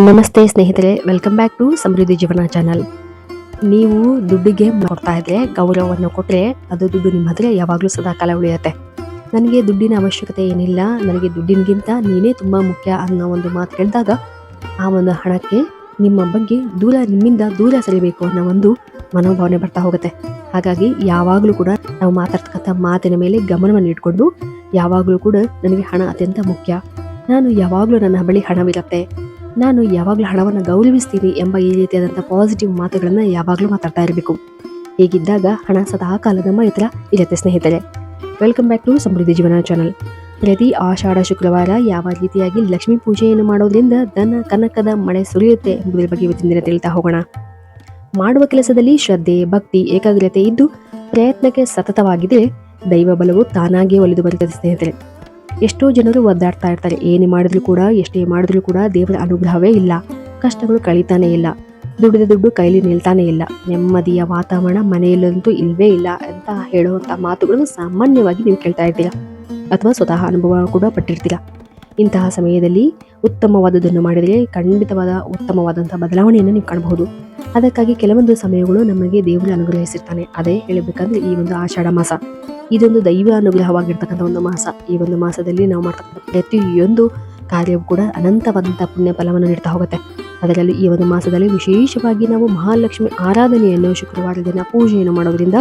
ನಮಸ್ತೆ ಸ್ನೇಹಿತರೆ, welcome back to ಸಮೃದ್ಧಿ ಜೀವನ ಚಾನಲ್. ನೀವು ದುಡ್ಡಿಗೆ ಕೊಡ್ತಾ ಇದ್ರೆ, ಗೌರವವನ್ನು ಕೊಟ್ಟರೆ ಅದು ದುಡ್ಡು ನಿಮ್ಮ ಹತ್ರ ಯಾವಾಗಲೂ ಸದಾಕಾಲ ಉಳಿಯುತ್ತೆ. ನನಗೆ ದುಡ್ಡಿನ ಅವಶ್ಯಕತೆ ಏನಿಲ್ಲ, ನನಗೆ ದುಡ್ಡಿನಗಿಂತ ನೀನೇ ತುಂಬ ಮುಖ್ಯ ಅನ್ನೋ ಒಂದು ಮಾತು ಹೇಳಿದಾಗ ಆ ಒಂದು ಹಣಕ್ಕೆ ನಿಮ್ಮ ಬಗ್ಗೆ ನಿಮ್ಮಿಂದ ದೂರ ಸರಿಬೇಕು ಅನ್ನೋ ಒಂದು ಮನೋಭಾವನೆ ಬರ್ತಾ ಹೋಗುತ್ತೆ. ಹಾಗಾಗಿ ಯಾವಾಗಲೂ ಕೂಡ ನಾವು ಮಾತಾಡ್ತಕ್ಕಂಥ ಮಾತಿನ ಮೇಲೆ ಗಮನವನ್ನು ಇಟ್ಕೊಂಡು ಯಾವಾಗಲೂ ಕೂಡ ನನಗೆ ಹಣ ಅತ್ಯಂತ ಮುಖ್ಯ, ನಾನು ಯಾವಾಗಲೂ ನನ್ನ ಬಳಿ ಹಣವಿರುತ್ತೆ, ನಾನು ಯಾವಾಗಲೂ ಹಣವನ್ನು ಗೌರವಿಸ್ತೀನಿ ಎಂಬ ಈ ರೀತಿಯಾದಂಥ ಪಾಸಿಟಿವ್ ಮಾತುಗಳನ್ನು ಯಾವಾಗಲೂ ಮಾತಾಡ್ತಾ ಇರಬೇಕು. ಹೀಗಿದ್ದಾಗ ಹಣ ಸದಾ ಕಾಲ ನಮ್ಮ ಹತ್ರ ಇರುತ್ತೆ. ಸ್ನೇಹಿತರೆ, ವೆಲ್ಕಮ್ ಬ್ಯಾಕ್ ಟು ಸಮೃದ್ಧಿ ಜೀವನ ಚಾನಲ್. ಪ್ರತಿ ಆಷಾಢ ಶುಕ್ರವಾರ ಯಾವ ರೀತಿಯಾಗಿ ಲಕ್ಷ್ಮೀ ಪೂಜೆಯನ್ನು ಮಾಡೋದ್ರಿಂದ ಧನ ಕನಕದ ಮಳೆ ಸುರಿಯುತ್ತೆ ಎಂಬುದರ ಬಗ್ಗೆ ಇವತ್ತಿನ ದಿನ ತಿಳಿತಾ ಹೋಗೋಣ. ಮಾಡುವ ಕೆಲಸದಲ್ಲಿ ಶ್ರದ್ಧೆ, ಭಕ್ತಿ, ಏಕಾಗ್ರತೆ ಇದ್ದು ಪ್ರಯತ್ನಕ್ಕೆ ಸತತವಾಗಿದೆ, ದೈವ ಬಲವು ತಾನಾಗಿಯೇ ಒಲಿದು ಬರುತ್ತದೆ. ಸ್ನೇಹಿತರೆ, ಎಷ್ಟೋ ಜನರು ಒದ್ದಾಡ್ತಾ ಇರ್ತಾರೆ, ಏನೇ ಮಾಡಿದ್ರು ಕೂಡ, ಎಷ್ಟೇ ಮಾಡಿದ್ರು ಕೂಡ ದೇವರ ಅನುಗ್ರಹವೇ ಇಲ್ಲ, ಕಷ್ಟಗಳು ಕಳೀತಾನೆ ಇಲ್ಲ, ದುಡ್ಡಿದ ದುಡ್ಡು ಕೈಲಿ ನಿಲ್ತಾನೆ ಇಲ್ಲ, ನೆಮ್ಮದಿಯ ವಾತಾವರಣ ಮನೆಯಲ್ಲಂತೂ ಇಲ್ವೇ ಇಲ್ಲ ಅಂತ ಹೇಳುವಂಥ ಮಾತುಗಳನ್ನು ಸಾಮಾನ್ಯವಾಗಿ ನೀವು ಕೇಳ್ತಾ ಇರ್ತೀರಾ ಅಥವಾ ಸ್ವತಃ ಅನುಭವ ಕೂಡ ಪಟ್ಟಿರ್ತೀರಾ. ಇಂತಹ ಸಮಯದಲ್ಲಿ ಉತ್ತಮವಾದದನ್ನು ಮಾಡಿದರೆ ಖಂಡಿತವಾದ ಉತ್ತಮವಾದಂಥ ಬದಲಾವಣೆಯನ್ನು ನೀವು ಕಾಣಬಹುದು. ಅದಕ್ಕಾಗಿ ಕೆಲವೊಂದು ಸಮಯಗಳು ನಮಗೆ ದೇವರು ಅನುಗ್ರಹಿಸಿರ್ತಾನೆ. ಅದೇ ಹೇಳಬೇಕಂದ್ರೆ ಈ ಒಂದು ಆಷಾಢ ಮಾಸ ಇದೊಂದು ದೈವ ಅನುಗ್ರಹವಾಗಿರ್ತಕ್ಕಂಥ ಒಂದು ಮಾಸ. ಈ ಒಂದು ಮಾಸದಲ್ಲಿ ನಾವು ಮಾಡ್ತಕ್ಕಂಥ ಪ್ರತಿಯೊಂದು ಕಾರ್ಯವೂ ಕೂಡ ಅನಂತವಾದಂಥ ಪುಣ್ಯ ಫಲವನ್ನು ನೀಡ್ತಾ ಹೋಗುತ್ತೆ. ಅದರಲ್ಲಿ ಈ ಒಂದು ಮಾಸದಲ್ಲಿ ವಿಶೇಷವಾಗಿ ನಾವು ಮಹಾಲಕ್ಷ್ಮಿ ಆರಾಧನೆಯನ್ನು ಶುಕ್ರವಾರ ದಿನ ಪೂಜೆಯನ್ನು ಮಾಡೋದ್ರಿಂದ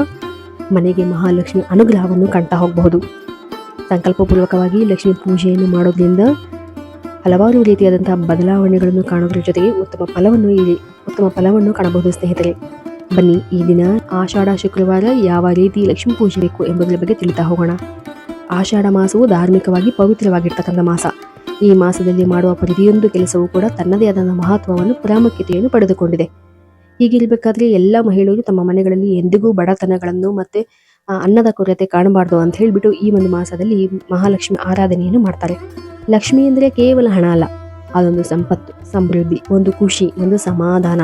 ಮನೆಗೆ ಮಹಾಲಕ್ಷ್ಮಿ ಅನುಗ್ರಹವನ್ನು ಕಾಣ್ತಾ ಹೋಗಬಹುದು. ಸಂಕಲ್ಪಪೂರ್ವಕವಾಗಿ ಲಕ್ಷ್ಮಿ ಪೂಜೆಯನ್ನು ಮಾಡೋದ್ರಿಂದ ಹಲವಾರು ರೀತಿಯಾದಂತಹ ಬದಲಾವಣೆಗಳನ್ನು ಕಾಣೋದ್ರ ಜೊತೆಗೆ ಉತ್ತಮ ಫಲವನ್ನು ಕಾಣಬಹುದು. ಸ್ನೇಹಿತರೆ, ಬನ್ನಿ ಈ ದಿನ ಆಷಾಢ ಶುಕ್ರವಾರ ಯಾವ ರೀತಿ ಲಕ್ಷ್ಮೀ ಪೂಜೆ ಬೇಕು ಎಂಬುದರ ಬಗ್ಗೆ ತಿಳಿತಾ ಹೋಗೋಣ. ಆಷಾಢ ಮಾಸವು ಧಾರ್ಮಿಕವಾಗಿ ಪವಿತ್ರವಾಗಿರ್ತಕ್ಕಂಥ ಮಾಸ. ಈ ಮಾಸದಲ್ಲಿ ಮಾಡುವ ಪ್ರತಿಯೊಂದು ಕೆಲಸವೂ ಕೂಡ ತನ್ನದೇ ಆದ ಮಹತ್ವವನ್ನು, ಪ್ರಾಮುಖ್ಯತೆಯನ್ನು ಪಡೆದುಕೊಂಡಿದೆ. ಹೀಗಿರಬೇಕಾದ್ರೆ ಎಲ್ಲ ಮಹಿಳೆಯರು ತಮ್ಮ ಮನೆಗಳಲ್ಲಿ ಎಂದಿಗೂ ಬಡತನಗಳನ್ನು ಮತ್ತೆ ಅನ್ನದ ಕೊರತೆ ಕಾಣಬಾರ್ದು ಅಂತ ಹೇಳಿಬಿಟ್ಟು ಈ ಒಂದು ಮಾಸದಲ್ಲಿ ಮಹಾಲಕ್ಷ್ಮಿ ಆರಾಧನೆಯನ್ನು ಮಾಡ್ತಾರೆ. ಲಕ್ಷ್ಮಿ ಅಂದರೆ ಕೇವಲ ಹಣ ಅಲ್ಲ, ಅದೊಂದು ಸಂಪತ್ತು, ಸಮೃದ್ಧಿ, ಒಂದು ಖುಷಿ, ಒಂದು ಸಮಾಧಾನ.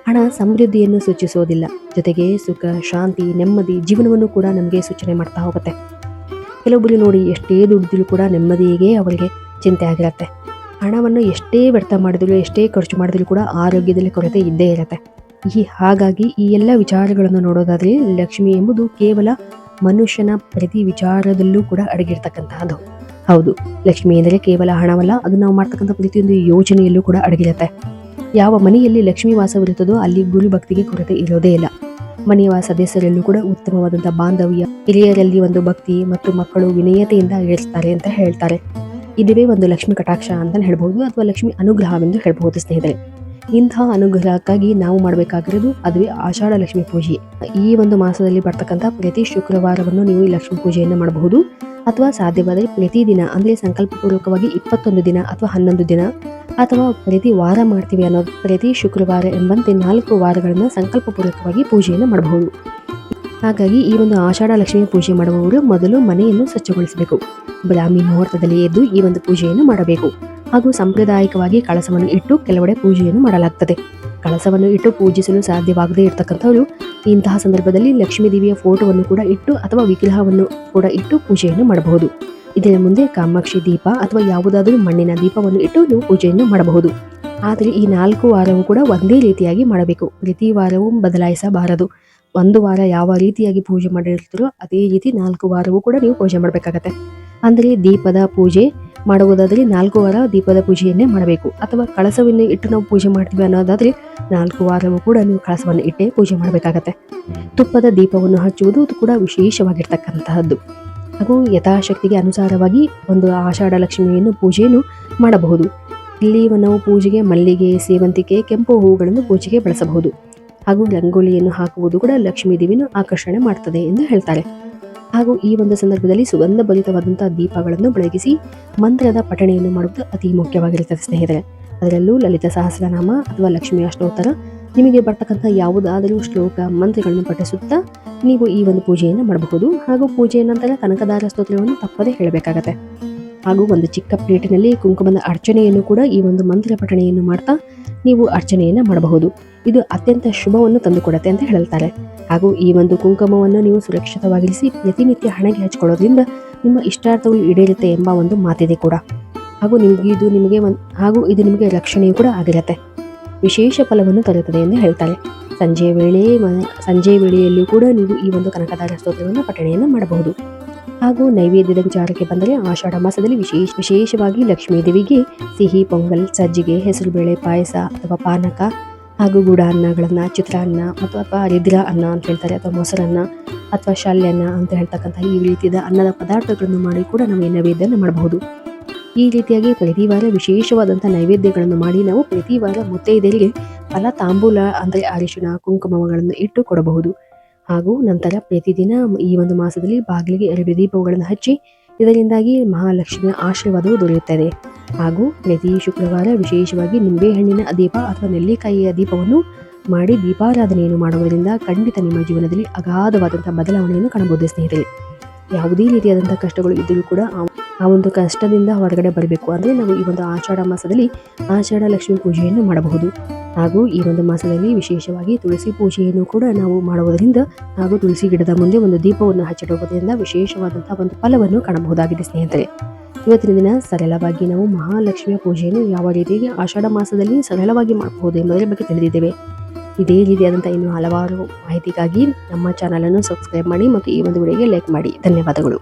ಹಣ ಸಮೃದ್ಧಿಯನ್ನು ಸೂಚಿಸೋದಿಲ್ಲ, ಜೊತೆಗೆ ಸುಖ, ಶಾಂತಿ, ನೆಮ್ಮದಿ, ಜೀವನವನ್ನು ಕೂಡ ನಮಗೆ ಸೂಚನೆ ಮಾಡ್ತಾ ಹೋಗುತ್ತೆ. ಕೆಲವೊಬ್ಬರು ನೋಡಿ, ಎಷ್ಟೇ ದುಡ್ಡಿದ್ರು ಕೂಡ ನೆಮ್ಮದಿಗೆ ಅವರಿಗೆ ಚಿಂತೆ ಆಗಿರುತ್ತೆ. ಹಣವನ್ನು ಎಷ್ಟೇ ವ್ಯರ್ಥ ಮಾಡಿದ್ರು, ಎಷ್ಟೇ ಖರ್ಚು ಮಾಡಿದ್ರು ಕೂಡ ಆರೋಗ್ಯದಲ್ಲಿ ಕೊರತೆ ಇದ್ದೇ ಇರುತ್ತೆ. ಹಾಗಾಗಿ ಈ ಎಲ್ಲ ವಿಚಾರಗಳನ್ನು ನೋಡೋದಾದ್ರೆ ಲಕ್ಷ್ಮಿ ಎಂಬುದು ಕೇವಲ ಮನುಷ್ಯನ ಪ್ರತಿ ವಿಚಾರದಲ್ಲೂ ಕೂಡ ಅಡಗಿರ್ತಕ್ಕಂತಹದ್ದು. ಹೌದು, ಲಕ್ಷ್ಮಿ ಎಂದರೆ ಕೇವಲ ಹಣವಲ್ಲ, ಅದು ನಾವು ಮಾಡ್ತಕ್ಕಂಥ ಪ್ರತಿಯೊಂದು ಯೋಜನೆಯಲ್ಲೂ ಕೂಡ ಅಡಗಿರುತ್ತೆ. ಯಾವ ಮನೆಯಲ್ಲಿ ಲಕ್ಷ್ಮೀ ವಾಸವಿರುತ್ತದೋ ಅಲ್ಲಿ ಗುರು ಭಕ್ತಿಗೆ ಕೊರತೆ ಇರೋದೇ ಇಲ್ಲ. ಮನೆಯ ಸದಸ್ಯರಲ್ಲೂ ಕೂಡ ಉತ್ತಮವಾದಂಥ ಬಾಂಧವ್ಯ, ಹಿರಿಯರಲ್ಲಿ ಒಂದು ಭಕ್ತಿ ಮತ್ತು ಮಕ್ಕಳು ವಿನಯತೆಯಿಂದ ಇರಿಸ್ತಾರೆ ಅಂತ ಹೇಳ್ತಾರೆ. ಇದುವೇ ಒಂದು ಲಕ್ಷ್ಮಿ ಕಟಾಕ್ಷ ಅಂತ ಹೇಳ್ಬಹುದು ಅಥವಾ ಲಕ್ಷ್ಮಿ ಅನುಗ್ರಹವೆಂದು ಹೇಳ್ಬಹುದು. ಸ್ನೇಹಿತರೆ, ಇಂತಹ ಅನುಗ್ರಹಕ್ಕಾಗಿ ನಾವು ಮಾಡಬೇಕಾಗಿರೋದು ಅದುವೇ ಆಷಾಢ ಲಕ್ಷ್ಮೀ ಪೂಜೆ. ಈ ಒಂದು ಮಾಸದಲ್ಲಿ ಬರ್ತಕ್ಕಂಥ ಪ್ರತಿ ಶುಕ್ರವಾರವನ್ನು ನೀವು ಈ ಲಕ್ಷ್ಮೀ ಪೂಜೆಯನ್ನು ಮಾಡಬಹುದು ಅಥವಾ ಸಾಧ್ಯವಾದರೆ ಪ್ರತಿದಿನ, ಅಂದರೆ ಸಂಕಲ್ಪಪೂರ್ವಕವಾಗಿ 21 ದಿನ ಅಥವಾ 11 ದಿನ ಅಥವಾ ಪ್ರತಿ ವಾರ ಮಾಡ್ತೀವಿ ಅನ್ನೋದು, ಪ್ರತಿ ಶುಕ್ರವಾರ ಎಂಬಂತೆ 4 ವಾರಗಳನ್ನು ಸಂಕಲ್ಪಪೂರ್ವಕವಾಗಿ ಪೂಜೆಯನ್ನು ಮಾಡಬಹುದು. ಹಾಗಾಗಿ ಈ ಒಂದು ಆಷಾಢ ಲಕ್ಷ್ಮೀ ಪೂಜೆ ಮಾಡುವವರು ಮೊದಲು ಮನೆಯನ್ನು ಸ್ವಚ್ಛಗೊಳಿಸಬೇಕು. ಬ್ರಾಹ್ಮಿ ಮುಹೂರ್ತದಲ್ಲಿ ಎದ್ದು ಈ ಒಂದು ಪೂಜೆಯನ್ನು ಮಾಡಬೇಕು. ಹಾಗೂ ಸಾಂಪ್ರದಾಯಿಕವಾಗಿ ಕಳಸವನ್ನು ಇಟ್ಟು ಕೆಲವೆಡೆ ಪೂಜೆಯನ್ನು ಮಾಡಲಾಗ್ತದೆ. ಕಳಸವನ್ನು ಇಟ್ಟು ಪೂಜಿಸಲು ಸಾಧ್ಯವಾಗದೇ ಇರತಕ್ಕಂಥವರು ಇಂತಹ ಸಂದರ್ಭದಲ್ಲಿ ಲಕ್ಷ್ಮೀ ದೇವಿಯ ಫೋಟೋವನ್ನು ಕೂಡ ಇಟ್ಟು ಅಥವಾ ವಿಗ್ರಹವನ್ನು ಕೂಡ ಇಟ್ಟು ಪೂಜೆಯನ್ನು ಮಾಡಬಹುದು. ಇದರ ಮುಂದೆ ಕಾಮಾಕ್ಷಿ ದೀಪ ಅಥವಾ ಯಾವುದಾದರೂ ಮಣ್ಣಿನ ದೀಪವನ್ನು ಇಟ್ಟು ನೀವು ಪೂಜೆಯನ್ನು ಮಾಡಬಹುದು. ಆದರೆ ಈ 4 ವಾರವೂ ಕೂಡ ಒಂದೇ ರೀತಿಯಾಗಿ ಮಾಡಬೇಕು. ಪ್ರತಿ ವಾರವೂ ಬದಲಾಯಿಸಬಾರದು. ಒಂದು ವಾರ ಯಾವ ರೀತಿಯಾಗಿ ಪೂಜೆ ಮಾಡಿರ್ತೀರೋ ಅದೇ ರೀತಿ 4 ವಾರವೂ ಕೂಡ ನೀವು ಪೂಜೆ ಮಾಡಬೇಕಾಗತ್ತೆ. ಅಂದರೆ ದೀಪದ ಪೂಜೆ ಮಾಡುವುದಾದರೆ 4 ವಾರ ದೀಪದ ಪೂಜೆಯನ್ನೇ ಮಾಡಬೇಕು. ಅಥವಾ ಕಳಸವನ್ನು ಇಟ್ಟು ನಾವು ಪೂಜೆ ಮಾಡ್ತೀವಿ ಅನ್ನೋದಾದರೆ 4 ವಾರವೂ ಕೂಡ ನೀವು ಕಳಸವನ್ನು ಇಟ್ಟೇ ಪೂಜೆ ಮಾಡಬೇಕಾಗತ್ತೆ. ತುಪ್ಪದ ದೀಪವನ್ನು ಹಚ್ಚುವುದು ಕೂಡ ವಿಶೇಷವಾಗಿರ್ತಕ್ಕಂತಹದ್ದು. ಹಾಗೂ ಯಥಾಶಕ್ತಿಗೆ ಅನುಸಾರವಾಗಿ ಒಂದು ಆಷಾಢ ಲಕ್ಷ್ಮಿಯನ್ನು ಪೂಜೆಯನ್ನು ಮಾಡಬಹುದು. ಇಲ್ಲಿ ನಾವು ಪೂಜೆಗೆ ಮಲ್ಲಿಗೆ, ಸೇವಂತಿಗೆ, ಕೆಂಪು ಹೂವುಗಳನ್ನು ಪೂಜೆಗೆ ಬಳಸಬಹುದು. ಹಾಗೂ ರಂಗೋಲಿಯನ್ನು ಹಾಕುವುದು ಕೂಡ ಲಕ್ಷ್ಮೀ ದೇವಿಯನ್ನು ಆಕರ್ಷಣೆ ಮಾಡ್ತದೆ ಎಂದು ಹೇಳ್ತಾರೆ. ಹಾಗೂ ಈ ಒಂದು ಸಂದರ್ಭದಲ್ಲಿ ಸುಗಂಧ ಭರಿತವಾದಂತಹ ದೀಪಗಳನ್ನು ಬೆಳಗಿಸಿ ಮಂತ್ರದ ಪಠಣೆಯನ್ನು ಮಾಡುವುದು ಅತಿ ಮುಖ್ಯವಾಗಿರುತ್ತದೆ. ಸ್ನೇಹಿತರೆ, ಅದರಲ್ಲೂ ಲಲಿತ ಸಹಸ್ರನಾಮ ಅಥವಾ ಲಕ್ಷ್ಮೀ ಅಷ್ಟೋತ್ತರ, ನಿಮಗೆ ಬರ್ತಕ್ಕಂಥ ಯಾವುದಾದರೂ ಶ್ಲೋಕ, ಮಂತ್ರಗಳನ್ನು ಪಠಿಸುತ್ತಾ ನೀವು ಈ ಒಂದು ಪೂಜೆಯನ್ನು ಮಾಡಬಹುದು. ಹಾಗೂ ಪೂಜೆಯ ನಂತರ ಕನಕದಾರ ಸ್ತೋತ್ರವನ್ನು ತಪ್ಪದೇ ಹೇಳಬೇಕಾಗತ್ತೆ. ಹಾಗೂ ಒಂದು ಚಿಕ್ಕ ಪ್ಲೇಟಿನಲ್ಲಿ ಕುಂಕುಮದ ಅರ್ಚನೆಯನ್ನು ಕೂಡ ಈ ಒಂದು ಮಂತ್ರ ಪಠಣೆಯನ್ನು ಮಾಡ್ತಾ ನೀವು ಅರ್ಚನೆಯನ್ನು ಮಾಡಬಹುದು. ಇದು ಅತ್ಯಂತ ಶುಭವನ್ನು ತಂದುಕೊಡುತ್ತೆ ಅಂತ ಹೇಳ್ತಾರೆ. ಹಾಗೂ ಈ ಒಂದು ಕುಂಕುಮವನ್ನು ನೀವು ಸುರಕ್ಷಿತವಾಗಿರಿಸಿ ಪ್ರತಿನಿತ್ಯ ಹಣೆಗೆ ಹಚ್ಕೊಳ್ಳೋದ್ರಿಂದ ನಿಮ್ಮ ಇಷ್ಟಾರ್ಥಗಳು ಈಡೇರುತ್ತೆ ಎಂಬ ಒಂದು ಮಾತಿದೆ ಕೂಡ. ಹಾಗೂ ಇದು ನಿಮಗೆ ರಕ್ಷಣೆಯೂ ಕೂಡ ಆಗಿರುತ್ತೆ. ವಿಶೇಷ ಫಲವನ್ನು ತರುತ್ತದೆ ಎಂದು ಹೇಳ್ತಾರೆ. ಸಂಜೆ ವೇಳೆಯಲ್ಲಿ ಕೂಡ ನೀವು ಈ ಒಂದು ಕನಕದಾರ ಸ್ತೋತ್ರವನ್ನು ಪಠಣೆಯನ್ನು ಮಾಡಬಹುದು. ಹಾಗೂ ನೈವೇದ್ಯದ ವಿಚಾರಕ್ಕೆ ಬಂದರೆ ಆಷಾಢ ಮಾಸದಲ್ಲಿ ವಿಶೇಷವಾಗಿ ಲಕ್ಷ್ಮೀ ದೇವಿಗೆ ಸಿಹಿ ಪೊಂಗಲ್, ಸಜ್ಜಿಗೆ, ಹೆಸರುಬೇಳೆ ಪಾಯಸ ಅಥವಾ ಪಾನಕ ಹಾಗೂ ಗುಡಾನ್ನಗಳನ್ನ, ಚಿತ್ರಾನ್ನ ಅಥವಾ ರಿದ್ರ ಅನ್ನ ಅಂತ ಹೇಳ್ತಾರೆ, ಅಥವಾ ಮೊಸರನ್ನ ಅಥವಾ ಶಾಲ್ಯನ್ನ ಅಂತ ಹೇಳ್ತಕ್ಕಂಥ ಈ ರೀತಿಯ ಅನ್ನದ ಪದಾರ್ಥಗಳನ್ನು ಮಾಡಿ ಕೂಡ ನಾವು ನೈವೇದ್ಯವನ್ನು ಮಾಡಬಹುದು. ಈ ರೀತಿಯಾಗಿ ಪ್ರತಿ ವಾರ ವಿಶೇಷವಾದಂಥ ನೈವೇದ್ಯಗಳನ್ನು ಮಾಡಿ ನಾವು ಪ್ರತಿ ವಾರ ಮುತ್ತೈದೆಯರಿಗೆ ಫಲ ತಾಂಬೂಲ ಅಂದರೆ ಅರಿಶಿಣ, ಕುಂಕುಮಗಳನ್ನು ಇಟ್ಟು ಕೊಡಬಹುದು. ಹಾಗೂ ನಂತರ ಪ್ರತಿದಿನ ಈ ಒಂದು ಮಾಸದಲ್ಲಿ ಬಾಗಿಲಿಗೆ 2 ದೀಪಗಳನ್ನು ಹಚ್ಚಿ, ಇದರಿಂದಾಗಿ ಮಹಾಲಕ್ಷ್ಮಿಯ ಆಶೀರ್ವಾದವು ದೊರೆಯುತ್ತದೆ. ಹಾಗೂ ಪ್ರತಿ ಶುಕ್ರವಾರ ವಿಶೇಷವಾಗಿ ನಿಂಬೆಹಣ್ಣಿನ ದೀಪ ಅಥವಾ ನೆಲ್ಲಿಕಾಯಿಯ ದೀಪವನ್ನು ಮಾಡಿ ದೀಪಾರಾಧನೆಯನ್ನು ಮಾಡುವುದರಿಂದ ಖಂಡಿತ ನಿಮ್ಮ ಜೀವನದಲ್ಲಿ ಅಗಾಧವಾದಂಥ ಬದಲಾವಣೆಯನ್ನು ಕಾಣಬಹುದು ಸ್ನೇಹಿತರೆ. ಯಾವುದೇ ರೀತಿಯಾದಂಥ ಕಷ್ಟಗಳು ಇದ್ದರೂ ಕೂಡ ಆ ಒಂದು ಕಷ್ಟದಿಂದ ಹೊರಗಡೆ ಬರಬೇಕು ಅಂದರೆ ನಾವು ಈ ಒಂದು ಆಷಾಢ ಮಾಸದಲ್ಲಿ ಆಷಾಢ ಲಕ್ಷ್ಮಿ ಪೂಜೆಯನ್ನು ಮಾಡಬಹುದು. ಹಾಗೂ ಈ ಒಂದು ಮಾಸದಲ್ಲಿ ವಿಶೇಷವಾಗಿ ತುಳಸಿ ಪೂಜೆಯನ್ನು ಕೂಡ ನಾವು ಮಾಡುವುದರಿಂದ ಹಾಗೂ ತುಳಸಿ ಗಿಡದ ಮುಂದೆ ಒಂದು ದೀಪವನ್ನು ಹಚ್ಚಿಡುವುದರಿಂದ ವಿಶೇಷವಾದಂತಹ ಒಂದು ಫಲವನ್ನು ಕಾಣಬಹುದಾಗಿದೆ ಸ್ನೇಹಿತರೆ. ಇವತ್ತಿನ ದಿನ ಸರಳವಾಗಿ ನಾವು ಮಹಾಲಕ್ಷ್ಮಿಯ ಪೂಜೆಯನ್ನು ಯಾವ ರೀತಿಯಾಗಿ ಆಷಾಢ ಮಾಸದಲ್ಲಿ ಸರಳವಾಗಿ ಮಾಡಬಹುದು ಎಂಬುದರ ಬಗ್ಗೆ ತಿಳಿದಿದ್ದೇವೆ. ಇದೇ ರೀತಿಯಾದಂಥ ಇನ್ನು ಹಲವಾರು ಮಾಹಿತಿಗಾಗಿ ನಮ್ಮ ಚಾನಲನ್ನು ಸಬ್ಸ್ಕ್ರೈಬ್ ಮಾಡಿ ಮತ್ತು ಈ ಒಂದು ವಿಡಿಯೋಗೆ ಲೈಕ್ ಮಾಡಿ. ಧನ್ಯವಾದಗಳು.